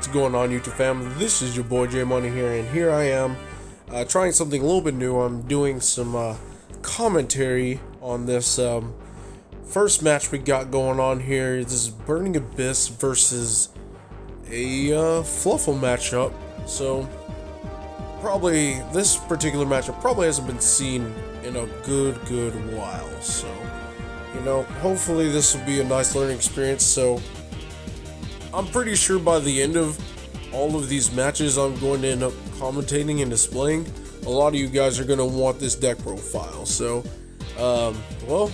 What's going on, YouTube fam? This is your boy J Money here, and here I am trying something a little bit new. I'm doing some commentary on this first match we got going on here. This is Burning Abyss versus a Fluffal matchup. So probably this particular matchup probably hasn't been seen in a good while. So hopefully this will be a nice learning experience. So I'm pretty sure by the end of all of these matches I'm going to end up commentating and displaying. A lot of you guys are going to want this deck profile. So, well,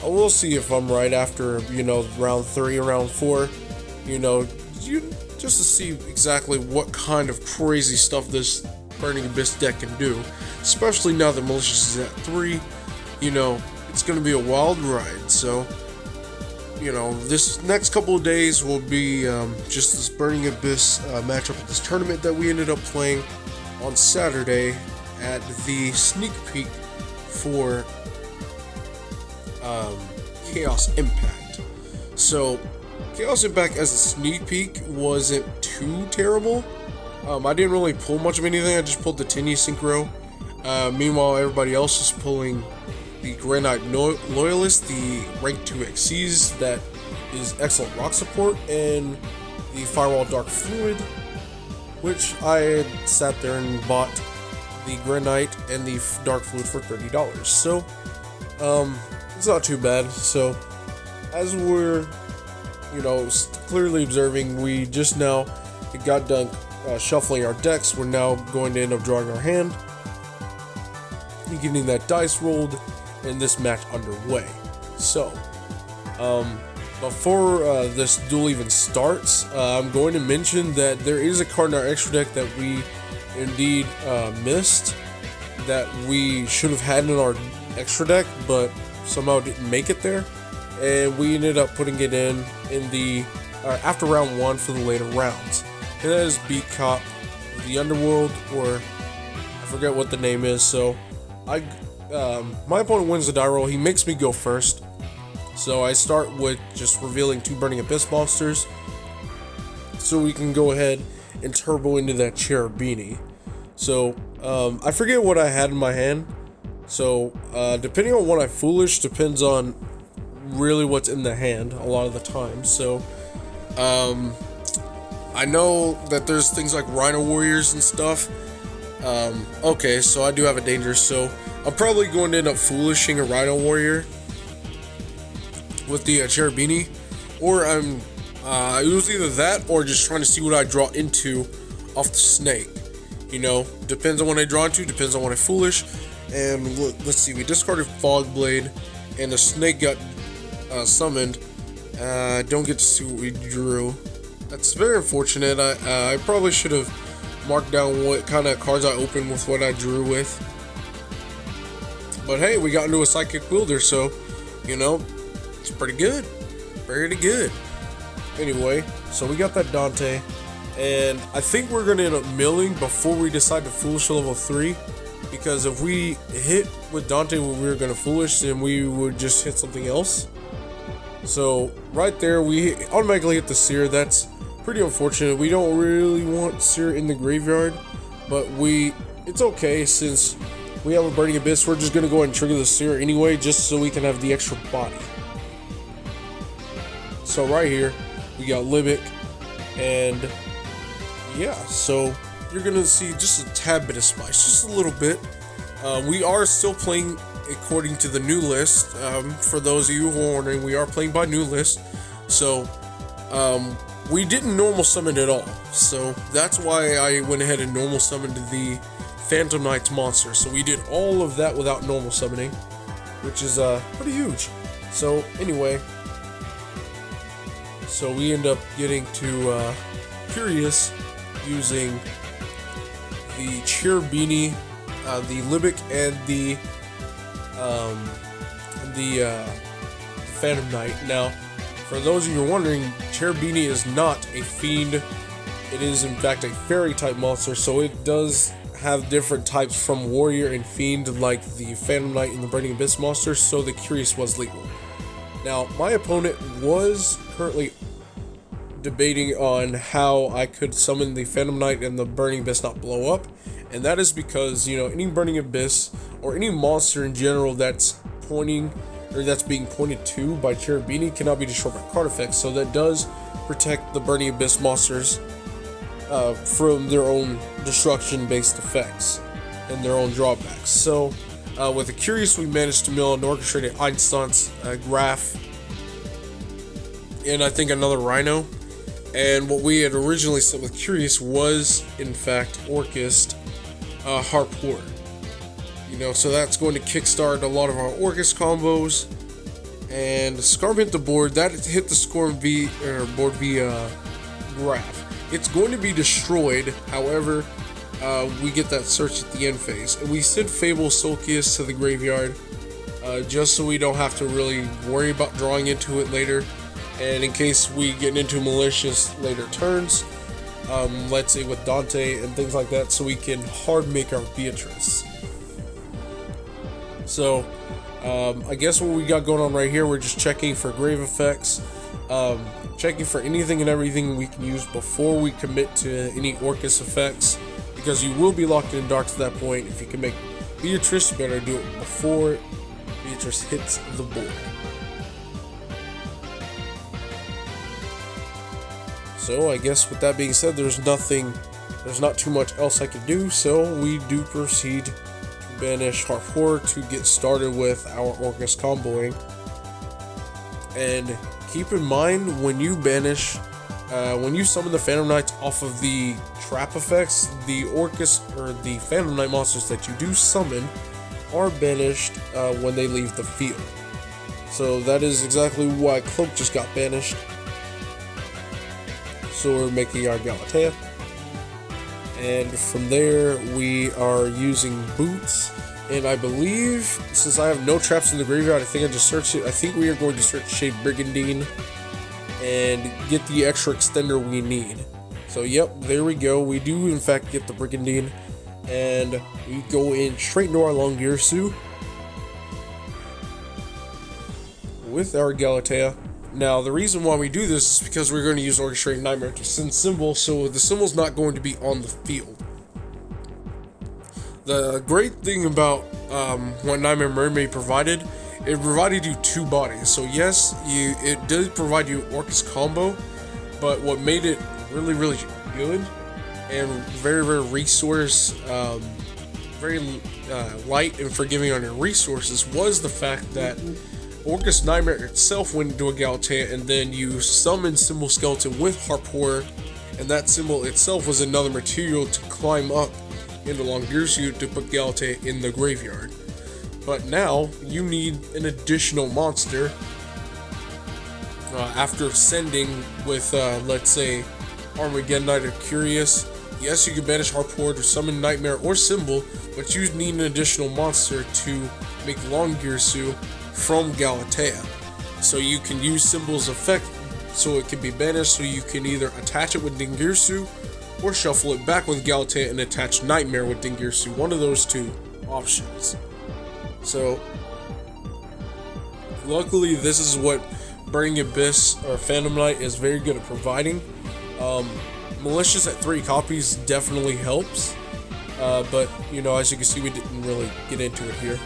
we'll see if I'm right after, round 3 or round 4, just to see exactly what kind of crazy stuff this Burning Abyss deck can do. Especially now that Malicious is at 3, it's going to be a wild ride. So, this next couple of days will be just this Burning Abyss matchup at this tournament that we ended up playing on Saturday at the sneak peek for Chaos Impact. So, Chaos Impact as a sneak peek wasn't too terrible. I didn't really pull much of anything, I just pulled the Tinny Synchro. Meanwhile, everybody else is pulling the Granite Loyalist, the rank 2 XCs that is excellent rock support, and the Firewall Dark Fluid, which I sat there and bought the Granite and the Dark Fluid for $30. So, it's not too bad. So, as we're, clearly observing, we just now got done shuffling our decks. We're now going to end up drawing our hand and getting that dice rolled and this match underway. So, before this duel even starts, I'm going to mention that there is a card in our extra deck that we indeed missed, that we should have had in our extra deck, but somehow didn't make it there, and we ended up putting it in the after round 1 for the later rounds. And that is Beat Cop, the Underworld, or I forget what the name is. So my opponent wins the die roll. He makes me go first. So I start with just revealing 2 Burning Abyss monsters, so we can go ahead and turbo into that Cherubini. So I forget what I had in my hand. So depending on what I foolish depends on really what's in the hand a lot of the time. So I know that there's things like Rhino Warriors and stuff. Okay, so I do have a danger, so I'm probably going to end up foolishing a Rhino Warrior with the Cherubini, or it was either that or just trying to see what I draw into off the snake. Depends on what I draw into, depends on what I foolish. And look, let's see, we discarded Fog Blade, and the snake got summoned. Don't get to see what we drew. That's very unfortunate. I probably should have marked down what kind of cards I opened with what I drew with. But hey, we got into a Psychic Wielder, so, it's pretty good. Pretty good. Anyway, so we got that Dante, and I think we're going to end up milling before we decide to Foolish level 3, because if we hit with Dante when we were going to Foolish, then we would just hit something else. So, right there, we automatically hit the Seer. That's pretty unfortunate. We don't really want Seer in the graveyard, but it's okay, since we have a Burning Abyss. We're just going to go ahead and trigger the Seer anyway, just so we can have the extra body. So right here, we got Limbic, and yeah, so you're going to see just a tad bit of spice, just a little bit. We are still playing according to the new list. For those of you who are wondering, we are playing by new list. So, we didn't normal summon at all. So, that's why I went ahead and normal summoned the Phantom Knights monster. So, we did all of that without normal summoning, which is pretty huge. So, anyway, so we end up getting to Curious using the Cherubini, the Limbic, and the Phantom Knight. Now, for those of you who are wondering, Cherubini is not a fiend. It is in fact a fairy type monster, so it does have different types from warrior and fiend, like the Phantom Knight and the Burning Abyss monster, so the Curious was legal. Now, my opponent was currently debating on how I could summon the Phantom Knight and the Burning Abyss not blow up, and that is because, you know, any Burning Abyss or any monster in general that's being pointed to by Cherubini cannot be destroyed by card effects, so that does protect the Burning Abyss monsters from their own destruction-based effects and their own drawbacks. So, with the Curious, we managed to mill an orchestrated Einstein's Graph, and I think another Rhino. And what we had originally set with Curious was, in fact, Orchest Harpoor. You know, so that's going to kickstart a lot of our Orchest combos. And Scarm hit the board. That hit the Scarm board via Graph. It's going to be destroyed, however, we get that search at the end phase. And we send Fable Sulcius to the graveyard, just so we don't have to really worry about drawing into it later. And in case we get into malicious later turns, let's say with Dante and things like that, so we can hard make our Beatrice. So, I guess what we got going on right here, we're just checking for grave effects, checking for anything and everything we can use before we commit to any Orcus effects, because you will be locked in dark to that point. If you can make Beatrice, you better do it before Beatrice hits the board. So I guess with that being said, there's not too much else I can do, so we do proceed to banish Harpoor to get started with our Orcus comboing. And keep in mind, when you banish, when you summon the Phantom Knights off of the trap effects, the Orcus or the Phantom Knight monsters that you do summon are banished when they leave the field. So that is exactly why Cloak just got banished. So we're making our Galatea, and from there we are using Boots, and I believe, since I have no traps in the graveyard, I think I just searched it. I think we are going to search Shade Brigandine and get the extra extender we need. So yep, there we go, we do in fact get the Brigandine, and we go in straight into our Longirsu with our Galatea. Now, the reason why we do this is because we're going to use Orchestrated Nightmare to send Symbol, so the Symbol's not going to be on the field. The great thing about what Nightmare Mermaid provided, it provided you two bodies. So yes, it did provide you Orcus combo, but what made it really, really good and very, very light and forgiving on your resources was the fact that Orcus Nightmare itself went into a Galatea, and then you summon Symbol Skeleton with Harpoor, and that symbol itself was another material to climb up into Longirsu to put Galatea in the graveyard. But now, you need an additional monster after sending with, let's say, Armageddon Knight or Curious. Yes, you can banish Harpoor to summon Nightmare or Symbol, but you need an additional monster to make Longirsu from Galatea. So you can use Symbol's effect so it can be banished, so you can either attach it with Dingirsu or shuffle it back with Galatea and attach Nightmare with Dingirsu. One of those two options. So luckily this is what Burning Abyss or Phantom Knight is very good at providing. Malicious at 3 copies definitely helps, but you know, as you can see, we didn't really get into it here.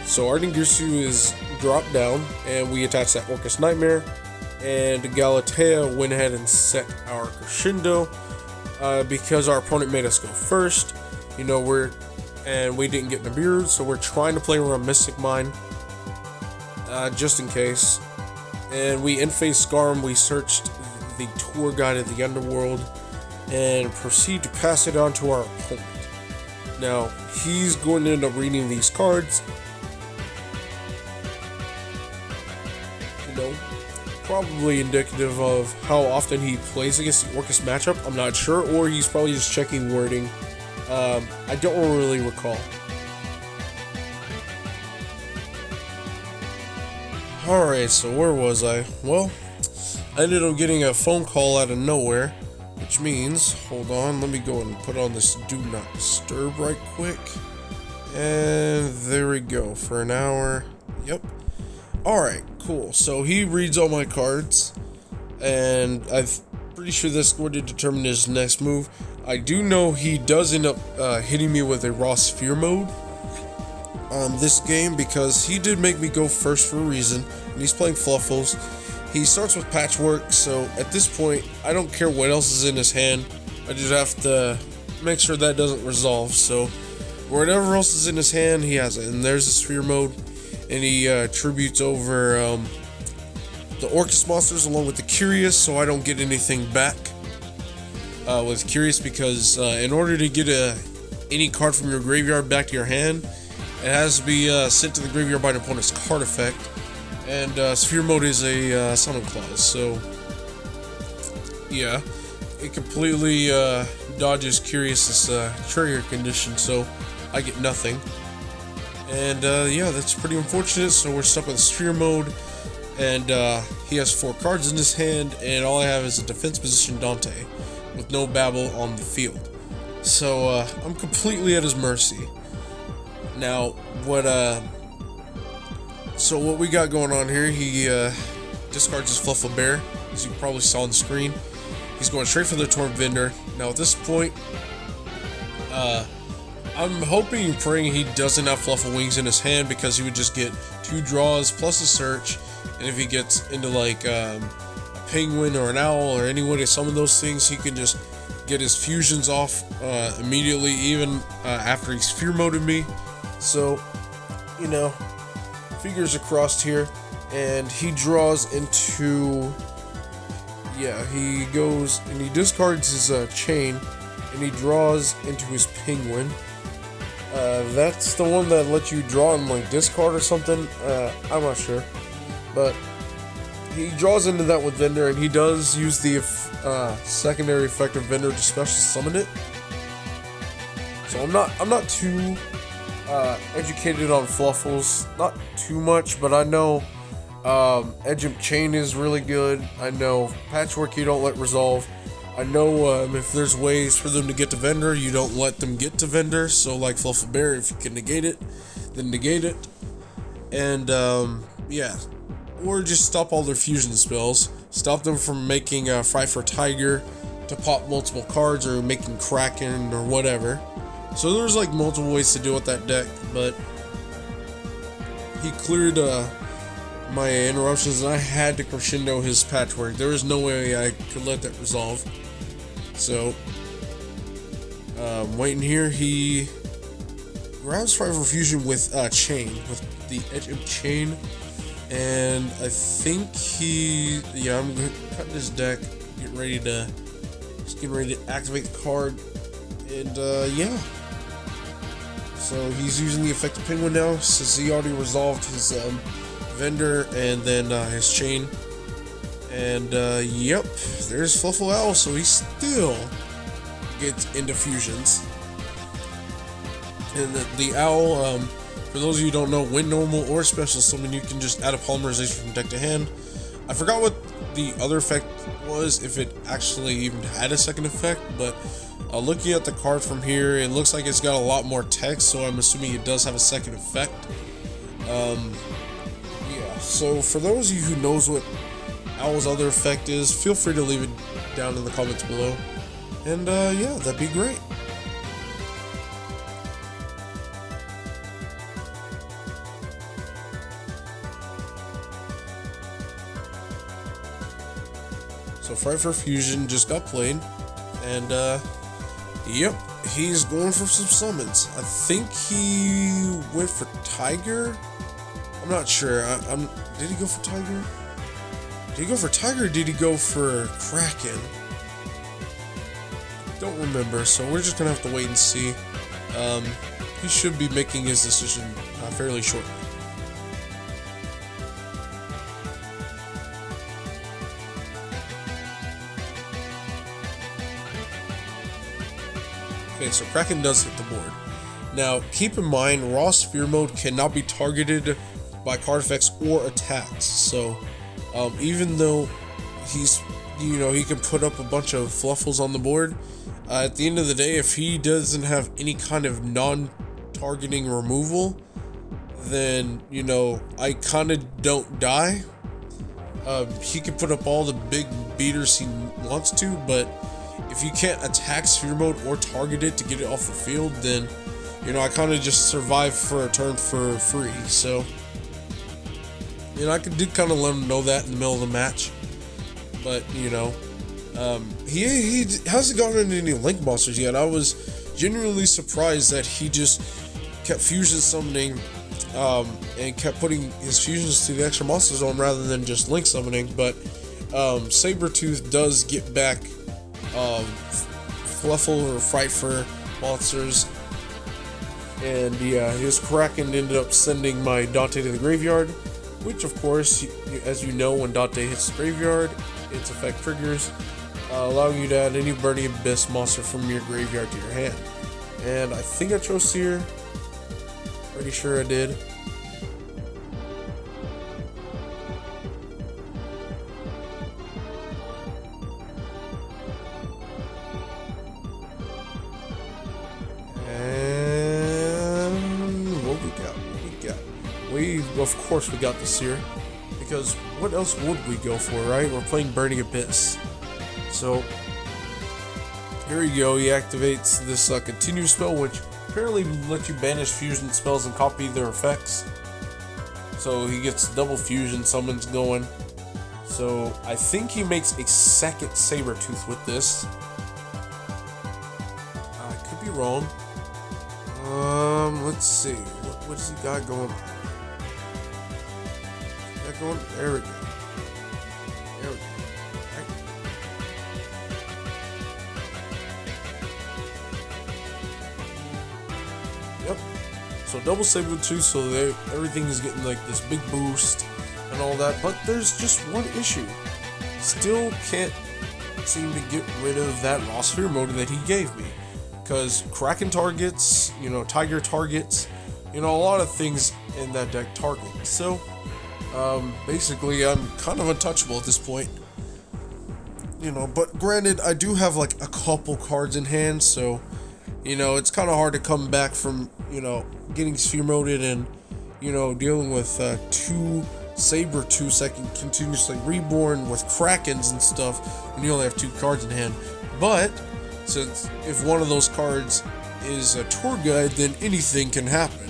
So our Dingirsu is dropped down, and we attach that Orcus Nightmare, and Galatea went ahead and set our Crescendo, because our opponent made us go first. You know, we didn't get Nibiru, so we're trying to play around Mystic Mine, just in case. And we in-phase Scarm, we searched the tour guide of the Underworld, and proceed to pass it on to our opponent. Now, he's going to end up reading these cards. Probably indicative of how often he plays against the Orcus matchup. I'm not sure, or he's probably just checking wording. I don't really recall. Alright, so where was I? Well, I ended up getting a phone call out of nowhere, which means, hold on, let me go and put on this Do Not Disturb right quick. And there we go, for an hour. Yep. Alright, cool. So he reads all my cards, and I'm pretty sure that's going to determine his next move. I do know he does end up hitting me with a raw sphere mode this game, because he did make me go first for a reason, and he's playing Fluffals. He starts with Patchwork, so at this point I don't care what else is in his hand, I just have to make sure that doesn't resolve. So whatever else is in his hand, he has it. And there's the sphere mode, and he tributes over the Orcus monsters along with the Curious, so I don't get anything back with Curious, because in order to get any card from your graveyard back to your hand, it has to be sent to the graveyard by an opponent's card effect, and Sphere Mode is a summon clause, so yeah, it completely dodges Curious's trigger condition, so I get nothing. And yeah, that's pretty unfortunate, so we're stuck with Sphere Mode. And he has 4 cards in his hand, and all I have is a defense position Dante with no Babble on the field. So I'm completely at his mercy. Now, what we got going on here, he discards his Fluffal Bear, as you probably saw on the screen. He's going straight for the Torn Vendor. Now at this point, I'm hoping and praying he doesn't have Fluffal Wings in his hand, because he would just get 2 draws plus a search. And if he gets into like a penguin or an owl or any way to summon those things, he can just get his fusions off immediately, even after he's fear moded me. So, you know, fingers are crossed here. And he draws into, yeah, he goes and he discards his chain, and he draws into his penguin. That's the one that lets you draw and like discard or something. I'm not sure. But he draws into that with Vendor, and he does use the secondary effect of Vendor to special summon it. So I'm not too educated on Fluffals, not too much, but I know Edge of Chain is really good. I know Patchwork you don't let resolve. I know if there's ways for them to get to Vendor, you don't let them get to Vendor. So like Fluffal Bear, if you can negate it, then negate it. And yeah. Or just stop all their fusion spells. Stop them from making Fright for Tiger to pop multiple cards, or making Kraken or whatever. So there's like multiple ways to deal with that deck, but he cleared my interruptions, and I had to crescendo his Patchwork. There was no way I could let that resolve. So waiting here, he grabs Fright for Fusion with Chain, with the Edge of Chain. And I think I'm cutting his deck, getting ready to activate the card, and yeah. So he's using the effective Penguin now, since he already resolved his Vendor and then his Chain. And yep, there's Fluffal Owl, so he still gets into fusions. And the Owl, for those of you who don't know, when normal or special summon, you can just add a polymerization from deck to hand. I forgot what the other effect was, if it actually even had a second effect, but looking at the card from here, it looks like it's got a lot more text, so I'm assuming it does have a second effect. Yeah, so for those of you who knows what Owl's other effect is, feel free to leave it down in the comments below. And yeah, that'd be great. So Fright for Fusion just got played, and yep, he's going for some summons. I think he went for Tiger. I'm not sure. Did he go for Tiger? Did he go for Tiger, or did he go for Kraken? Don't remember, so we're just gonna have to wait and see. He should be making his decision fairly shortly. Okay, so Kraken does hit the board. Now, keep in mind, Raw Sphere Mode cannot be targeted by card effects or attacks. So, even though he's, he can put up a bunch of Fluffals on the board, at the end of the day, if he doesn't have any kind of non-targeting removal, then, I kind of don't die. He can put up all the big beaters he wants to, but if you can't attack Sphere Mode or target it to get it off the field, then, you know, I kind of just survive for a turn for free. So, you know, I did kind of let him know that in the middle of the match. But, you know, he hasn't gotten into any Link monsters yet. I was genuinely surprised that he just kept fusion summoning and kept putting his fusions to the extra monster zone rather than just Link summoning. But Sabretooth does get back Fluffal or Frightfur monsters. And yeah, his Kraken ended up sending my Dante to the graveyard, which of course, as you know, when Dante hits the graveyard, its effect triggers, allowing you to add any Burning Abyss monster from your graveyard to your hand. And I think I chose Seer. Pretty sure I did. Of course we got the Seer, because what else would we go for, right? We're playing Burning Abyss. So, here we go, he activates this continue spell, which apparently lets you banish fusion spells and copy their effects. So he gets double fusion summons going. So, I think he makes a second Sabretooth with this. I could be wrong. Let's see, what does he got going on? There we go. Right. Yep. So double Sabretooth, so everything is getting like this big boost and all that. But there's just one issue. Still can't seem to get rid of that raw sphere mode that he gave me. Because Kraken targets, you know, Tiger targets, you know, a lot of things in that deck target. So basically, I'm kind of untouchable at this point, you know, but granted, I do have like a couple cards in hand, so, you know, it's kind of hard to come back from, you know, getting sphere moded and, you know, dealing with two Sabretooths that can continuously reborn with Krakens and stuff when you only have two cards in hand. But since if one of those cards is a tour guide, then anything can happen.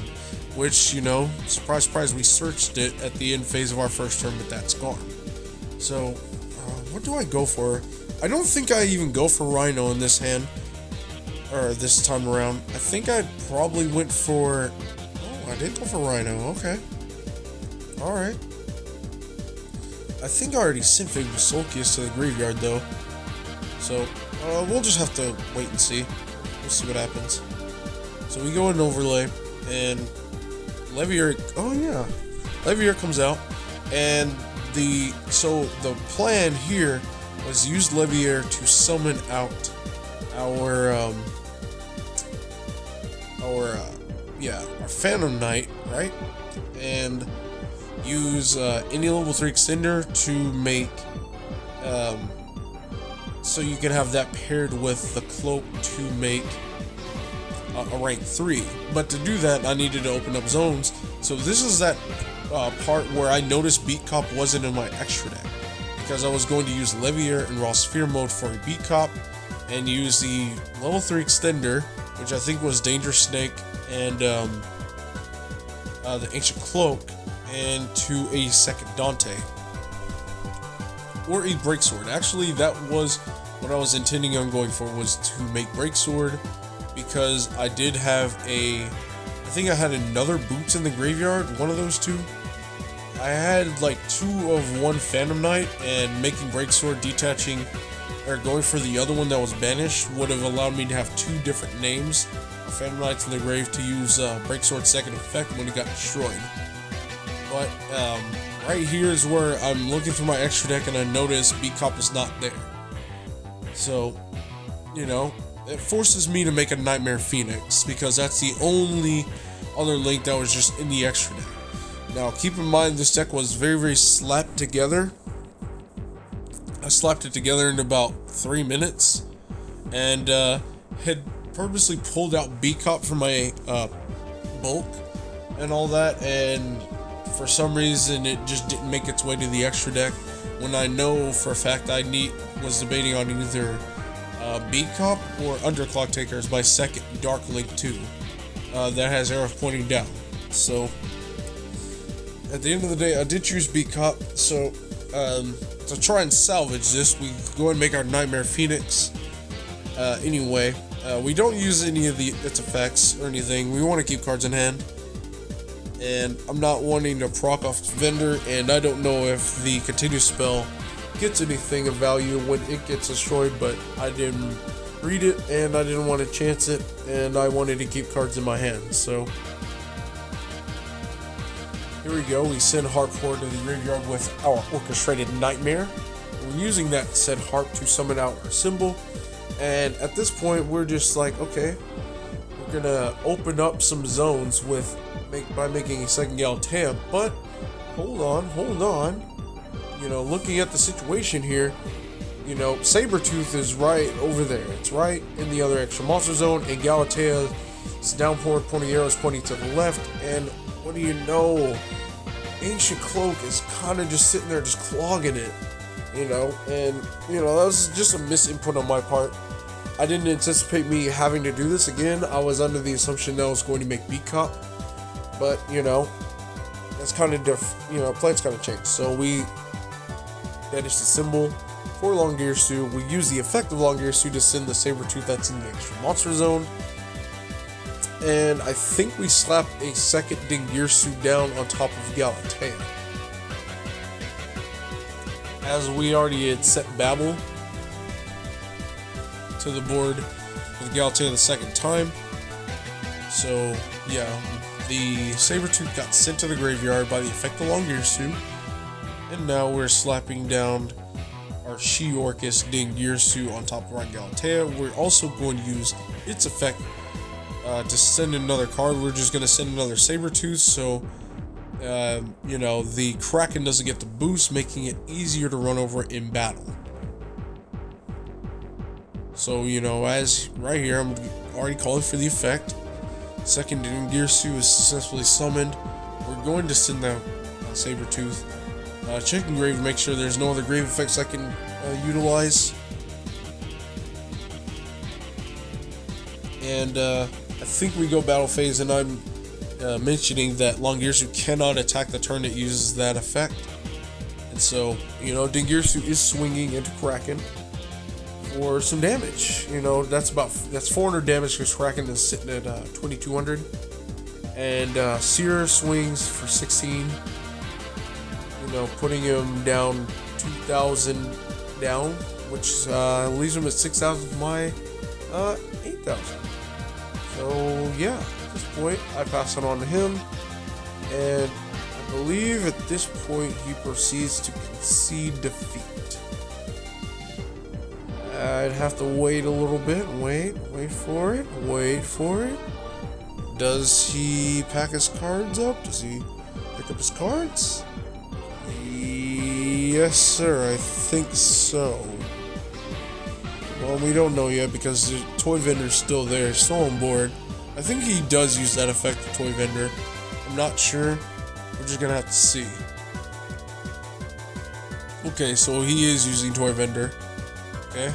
Which, you know, surprise, surprise, we searched it at the end phase of our first turn, but that's gone. So, what do I go for? I don't think I even go for Rhino in this hand, or this time around. I think I probably went for... Oh, I did go for Rhino, okay. Alright. I think I already sent Fabled Solkius to the graveyard, though. So, we'll just have to wait and see. We'll see what happens. So we go in Overlay, and... Levier, oh yeah, Levier comes out, and the plan here was use Levier to summon out our Phantom Knight, right? And use any level 3 extender to make so you can have that paired with the cloak to make a rank 3, but to do that I needed to open up zones. So this is that part where I noticed Beat Cop wasn't in my extra deck, because I was going to use Levier and Raw Sphere mode for a Beat Cop and use the level 3 extender, which I think was Danger Snake and the Ancient Cloak, and to a second Dante or a Breaksword. Actually, that was what I was intending on going for, was to make Breaksword, because I did have I think I had another Boots in the graveyard, one of those two. I had like 2 of one Phantom Knight, and making Breaksword, detaching, or going for the other one that was banished would have allowed me to have 2 different names of Phantom Knights in the grave to use Breaksword's second effect when it got destroyed. But right here is where I'm looking through my extra deck and I notice Beat Cop is not there. So, you know, it forces me to make a Nightmare Phoenix, because that's the only other Link that was just in the extra deck. Now, keep in mind, this deck was very, very slapped together. I slapped it together in about 3 minutes, and had purposely pulled out Beat Cop from my bulk and all that, and for some reason it just didn't make its way to the extra deck. when I know for a fact was debating on either Beat Cop or Underclock Taker as my second Dark Link 2 that has arrows pointing down. So at the end of the day, I did choose Beat Cop. So to try and salvage this, we go and make our Nightmare Phoenix. Anyway, we don't use any of its effects or anything. We want to keep cards in hand. And I'm not wanting to proc off Vendor, and I don't know if the continue spell gets anything of value when it gets destroyed, but I didn't read it and I didn't want to chance it, and I wanted to keep cards in my hand. So here we go. We send Harp Horde to the graveyard with our Orchestrated Nightmare. We're using that said Harp to summon out our symbol, and at this point we're just like, okay, we're gonna open up some zones by making a second Galatea, but hold on. You know, looking at the situation here, you know, Sabretooth is right over there. It's right in the other extra monster zone, and Galatea's downpour pointing arrows pointing to the left, and what do you know? Ancient Cloak is kind of just sitting there just clogging it, you know, and, you know, that was just a misinput on my part. I didn't anticipate me having to do this again. I was under the assumption that I was going to make Beat Cop, but, you know, that's kind of different. You know, plans kind of changed. So we banish the symbol for Longirsu. We use the effect of Longirsu to send the Sabretooth that's in the extra monster zone. And I think we slap a second Dingirsu down on top of Galatea, as we already had set Babel to the board with Galatea the second time. So yeah, the Sabretooth got sent to the graveyard by the effect of Longirsu, and now we're slapping down our She-Orcus Dingirsu on top of our Galatea. We're also going to use its effect to send another card. We're just going to send another Sabretooth, so you know, the Kraken doesn't get the boost, making it easier to run over in battle. So, you know, as right here, I'm already calling for the effect. Second Dingirsu is successfully summoned. We're going to send the Sabretooth. Checking grave to make sure there's no other grave effects I can utilize. And I think we go battle phase, and I'm mentioning that Longirsu cannot attack the turn it uses that effect. And so, you know, Dingirsu is swinging into Kraken for some damage. You know, that's 400 damage because Kraken is sitting at 2200. And Seer swings for 16. You know, putting him down 2,000 down, which leaves him at 6,000 for my 8,000. So yeah, at this point I pass it on to him, and I believe at this point he proceeds to concede defeat. I'd have to wait a little bit. Wait for it. Does he pack his cards up? Does he pick up his cards? Yes, sir, I think so. Well, we don't know yet because the toy vendor's still there, still on board. I think he does use that effect, the toy vendor. I'm not sure. We're just gonna have to see. Okay, so he is using toy vendor. Okay.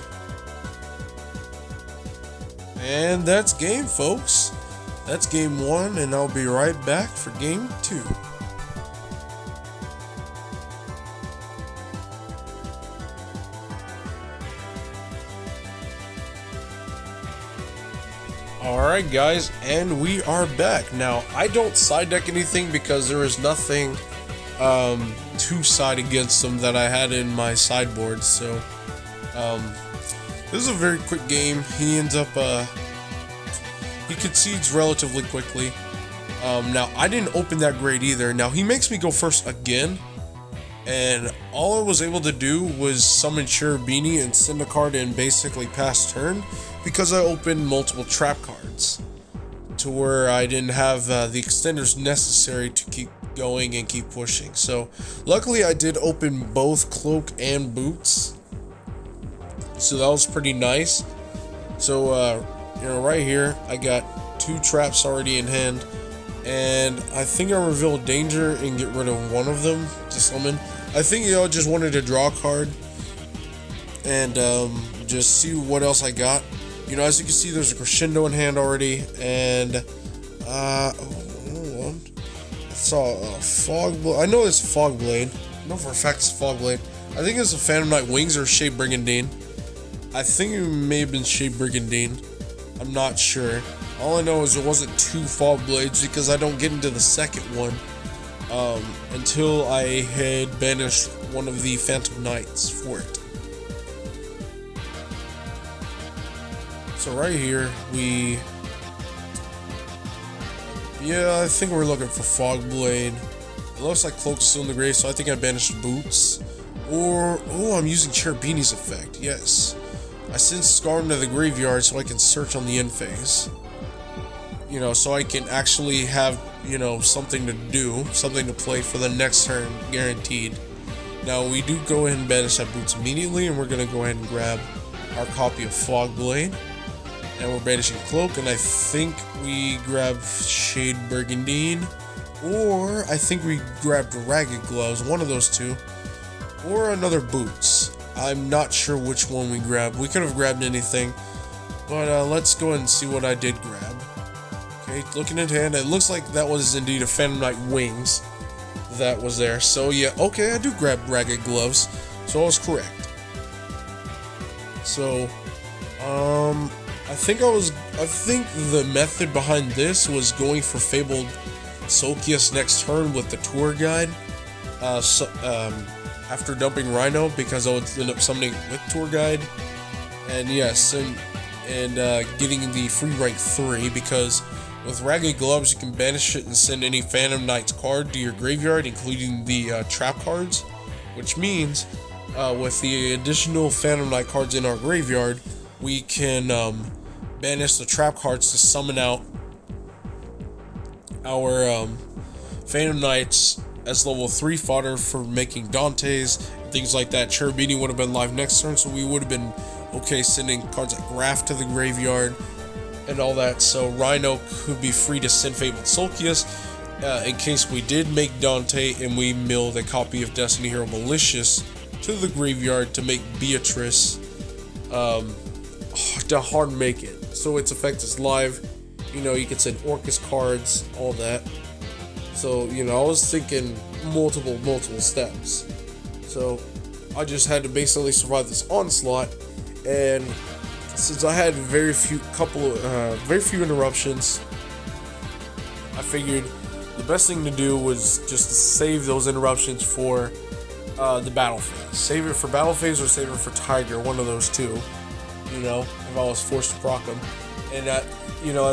And that's game, folks. That's game 1, and I'll be right back for game 2. Alright guys, and we are back. Now, I don't side deck anything because there is nothing to side against them that I had in my sideboard, so this is a very quick game. He ends up, he concedes relatively quickly. Now, I didn't open that grade either. Now, he makes me go first again, and all I was able to do was summon Cherubini and send a card in basically past turn, because I opened multiple trap cards to where I didn't have the extenders necessary to keep going and keep pushing. So luckily I did open both Cloak and Boots, so that was pretty nice. So you know, right here I got 2 traps already in hand. And I think I reveal danger and get rid of one of them to summon. I think I just wanted to draw a card and just see what else I got. As you can see, there's a crescendo in hand already, and I saw a fog blade. I know it's a fog blade. I know for a fact it's a fog blade. I think it's a Phantom Knight Wings or Shade Brigandine. I think it may have been Shade Brigandine. I'm not sure. All I know is it wasn't 2 fog blades because I don't get into the second one until I had banished one of the Phantom Knights for it. So right here, I think we're looking for Fog Blade. It looks like Cloak is still in the grave, so I think I banished Boots. I'm using Cherubini's effect, yes. I send Scarm to the graveyard so I can search on the end phase. So I can actually have, something to do, something to play for the next turn, guaranteed. Now, we do go ahead and banish that Boots immediately, and we're going to go ahead and grab our copy of Fog Blade. And we're banishing Cloak, and I think we grab Shade Brigandine, or I think we grabbed Ragged Gloves, one of those two, or another Boots. I'm not sure which one we grabbed. We could have grabbed anything, but let's go ahead and see what I did grab. Okay, looking at hand, it looks like that was indeed a Phantom Knight Wings that was there. So yeah, okay, I do grab Ragged Gloves, so I was correct. So, I think the method behind this was going for Fabled Solkius next turn with the tour guide. After dumping Rhino, because I would end up summoning with tour guide, and yes, and getting the free rank 3, because with Ragged Gloves you can banish it and send any Phantom Knight's card to your graveyard, including the trap cards, which means with the additional Phantom Knight cards in our graveyard, we can banish the trap cards to summon out our Phantom Knights as level 3 fodder for making Dante's and things like that. Cherubini would have been live next turn, so we would have been okay sending cards like Graph to the graveyard and all that. So Rhino could be free to send Fabled Solkius in case we did make Dante and we milled a copy of Destiny Hero Malicious to the graveyard to make Beatrice to hard make it. So its effect is live. You can send Orcus cards, all that. So, I was thinking multiple steps. So, I just had to basically survive this onslaught, and since I had very few interruptions, I figured the best thing to do was just to save those interruptions for the battle phase. Save it for battle phase or save it for Tiger, one of those two, if I was forced to proc them. And at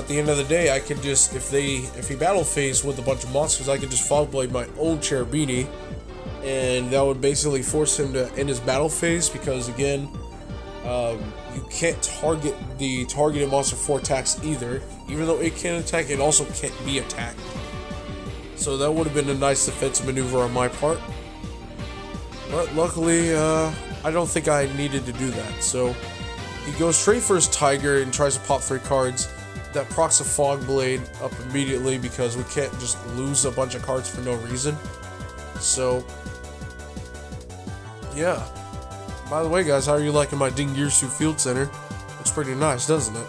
the end of the day, I could just, if he battle phase with a bunch of monsters, I could just Fog Blade my own Cherubini, and that would basically force him to end his battle phase, because again, you can't target the targeted monster for attacks either. Even though it can attack, it also can't be attacked. So that would have been a nice defensive maneuver on my part. But luckily, I don't think I needed to do that. So he goes straight for his Tiger and tries to pop 3 cards. That procs a Fog Blade up immediately because we can't just lose a bunch of cards for no reason. So, yeah. By the way, guys, how are you liking my Dingirsu Field Center? Looks pretty nice, doesn't it?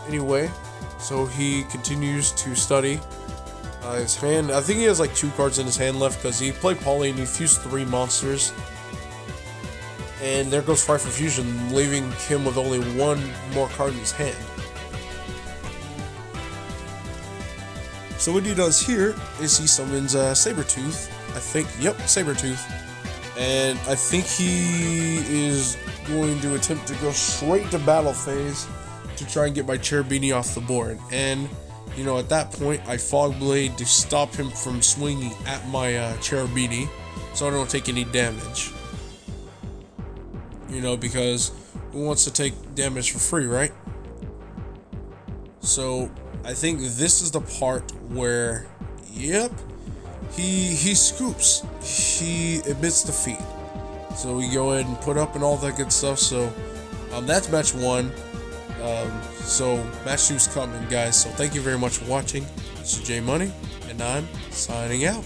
Anyway, so he continues to study his hand. I think he has like 2 cards in his hand left because he played Poly and he fused 3 monsters. And there goes Frightful Fusion, leaving him with only 1 more card in his hand. So what he does here is he summons Sabretooth. I think, yep, Sabretooth. And I think he is going to attempt to go straight to battle phase to try and get my Cherubini off the board. And, at that point, I Fog Blade to stop him from swinging at my Cherubini so I don't take any damage. Because who wants to take damage for free, right? So I think this is the part where, yep, he scoops. He admits defeat. So we go ahead and put up and all that good stuff. So that's match 1. So match 2's coming, guys. So thank you very much for watching. This is J Money, and I'm signing out.